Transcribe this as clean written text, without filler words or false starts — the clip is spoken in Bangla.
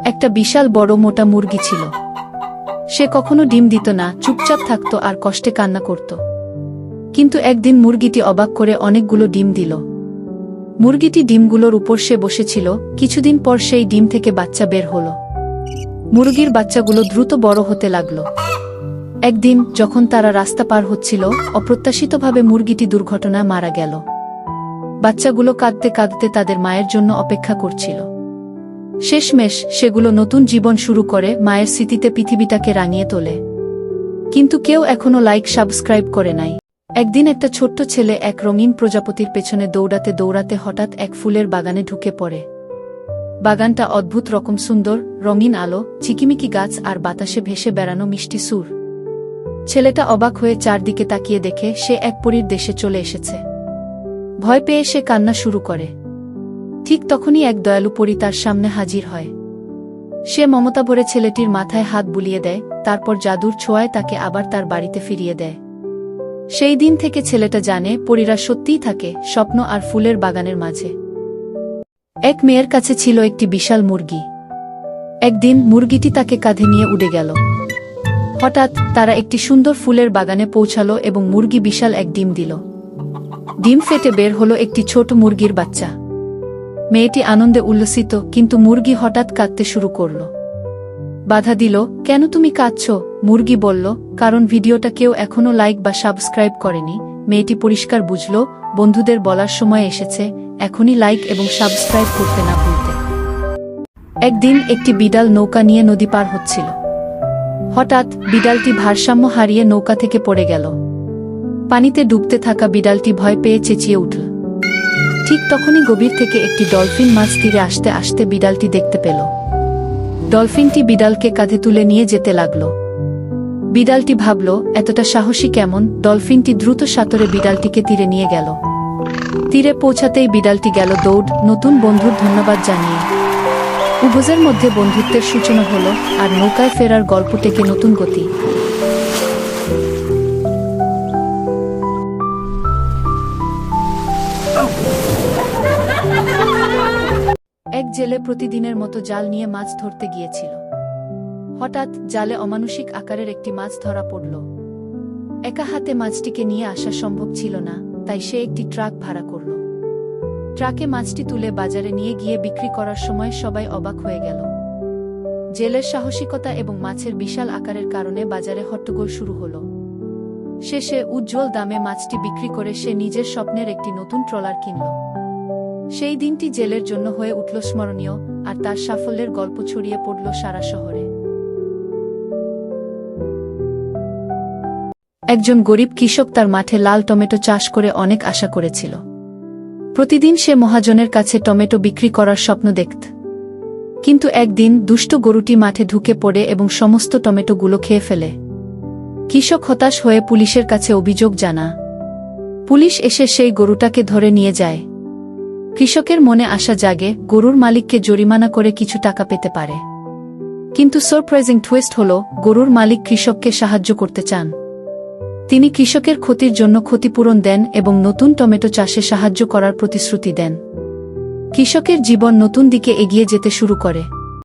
একটা বিশাল বড় মোটা মুরগি ছিল। সে কখনো ডিম দিত না, চুপচাপ থাকত আর কষ্টে কান্না করত। কিন্তু একদিন মুরগিটি অবাক করে অনেকগুলো ডিম দিল। মুরগিটি ডিমগুলোর উপর সে বসেছিল। কিছুদিন পর সেই ডিম থেকে বাচ্চা বের হলো। মুরগির বাচ্চাগুলো দ্রুত বড় হতে লাগল। একদিন যখন তারা রাস্তা পার হচ্ছিল, অপ্রত্যাশিতভাবে মুরগিটি দুর্ঘটনায় মারা গেল। বাচ্চাগুলো কাঁদতে কাঁদতে তাদের মায়ের জন্য অপেক্ষা করছিল। শেষমেশ সেগুলো নতুন জীবন শুরু করে, মায়ের স্মৃতিতে পৃথিবীটাকে রাঙিয়ে তোলে। কিন্তু কেউ এখনো লাইক সাবস্ক্রাইব করে নাই। একদিন একটা ছোট্ট ছেলে এক রঙিন প্রজাপতির পেছনে দৌড়াতে দৌড়াতে হঠাৎ এক ফুলের বাগানে ঢুকে পড়ে। বাগানটা অদ্ভুত রকম সুন্দর, রঙিন আলো, চিকিমিকি গাছ আর বাতাসে ভেসে বেড়ানো মিষ্টি সুর। ছেলেটা অবাক হয়ে চারদিকে তাকিয়ে দেখে সে এক পরীর দেশে চলে এসেছে। ভয় পেয়ে সে কান্না শুরু করে। ঠিক তখনই এক দয়ালু পরী তার সামনে হাজির হয়। সে মমতা ভরে ছেলেটির মাথায় হাত বুলিয়ে দেয়, তারপর জাদুর ছোঁয়ায় তাকে আবার তার বাড়িতে ফিরিয়ে দেয়। সেই দিন থেকে ছেলেটা জানে পরীরা সত্যিই থাকে স্বপ্ন আর ফুলের বাগানের মাঝে। এক মেয়ের কাছে ছিল একটি বিশাল মুরগি। একদিন মুরগিটি তাকে কাঁধে নিয়ে উড়ে গেল। হঠাৎ তারা একটি সুন্দর ফুলের বাগানে পৌঁছালো এবং মুরগি বিশাল এক ডিম দিল। ডিম ফেটে বের হলো একটি ছোট মুরগির বাচ্চা। মেয়েটি আনন্দে উল্লসিত, কিন্তু মুরগি হঠাৎ কাঁদতে শুরু করল। বাধা দিল, কেন তুমি কাঁদছ? মুরগি বলল, কারণ ভিডিওটা কেউ এখনো লাইক বা সাবস্ক্রাইব করেনি। মেয়েটি পরিষ্কার বুঝল, বন্ধুদের বলার সময় এসেছে, এখনই লাইক এবং সাবস্ক্রাইব করতে না ভুলতে। একদিন একটি বিড়াল নৌকা নিয়ে নদী পার হচ্ছিল। হঠাৎ বিড়ালটি ভারসাম্য হারিয়ে নৌকা থেকে পড়ে গেল। পানিতে ডুবতে থাকা বিড়ালটি ভয় পেয়ে চেঁচিয়ে উঠল। ঠিক তখনই গভীর থেকে একটি ডলফিন মাছ তীরে আসতে আসতে বিড়ালটি দেখতে পেল। ডলফিনটি বিড়ালকে কাঁধে তুলে নিয়ে যেতে লাগল। বিড়ালটি ভাবল, এতটা সাহসী কেমন? ডলফিনটি দ্রুত সাঁতরে বিড়ালটিকে তীরে নিয়ে গেল। তীরে পৌঁছাতেই বিড়ালটি গেল দৌড়, নতুন বন্ধুর ধন্যবাদ জানিয়ে। উভয়ের মধ্যে বন্ধুত্বের সূচনা হলো, আর নৌকায় ফেরার গল্প টেকে নতুন গতি। এক জেলে প্রতিদিনের মতো জাল নিয়ে মাছ ধরতে গিয়েছিল। হঠাৎ জালে অমানুষিক আকারের একটি মাছ ধরা পড়ল। একা হাতে মাছটিকে নিয়ে আসা সম্ভব ছিল না, তাই সে একটি ট্রাক ভাড়া করল। ট্রাকে মাছটি তুলে বাজারে নিয়ে গিয়ে বিক্রি করার সময় সবাই অবাক হয়ে গেল। জেলের সাহসিকতা এবং মাছের বিশাল আকারের কারণে বাজারে হট্টগোল শুরু হলো। শেষে উজ্জ্বল দামে মাছটি বিক্রি করে সে নিজের স্বপ্নের একটি নতুন ট্রলার কিনল। সেই দিনটি জেলের জন্য হয়ে উঠল স্মরণীয়, আর তার সাফল্যের গল্প ছড়িয়ে পড়ল সারা শহরে। একজন গরিব কৃষক তার মাঠে লাল টমেটো চাষ করে অনেক আশা করেছিল। প্রতিদিন সে মহাজনের কাছে টমেটো বিক্রি করার স্বপ্ন দেখত। কিন্তু একদিন দুষ্ট গরুটি মাঠে ঢুকে পড়ে এবং সমস্ত টমেটোগুলো খেয়ে ফেলে। কৃষক হতাশ হয়ে পুলিশের কাছে অভিযোগ জানায়। পুলিশ এসে সেই গরুটাকে ধরে নিয়ে যায়। কৃষকের মনে আশা জাগে, গরুর মালিককে জরিমানা করে কিছু টাকা পেতে পারে। কিন্তু সারপ্রাইজিং টুইস্ট হলো, গরুর মালিক কৃষককে সাহায্য করতে চান। তিনি কৃষকের ক্ষতির জন্য ক্ষতিপূরণ দেন এবং নতুন টমেটো চাষে সাহায্য করার প্রতিশ্রুতি দেন। কৃষকের জীবন নতুন দিকে এগিয়ে যেতে শুরু করে।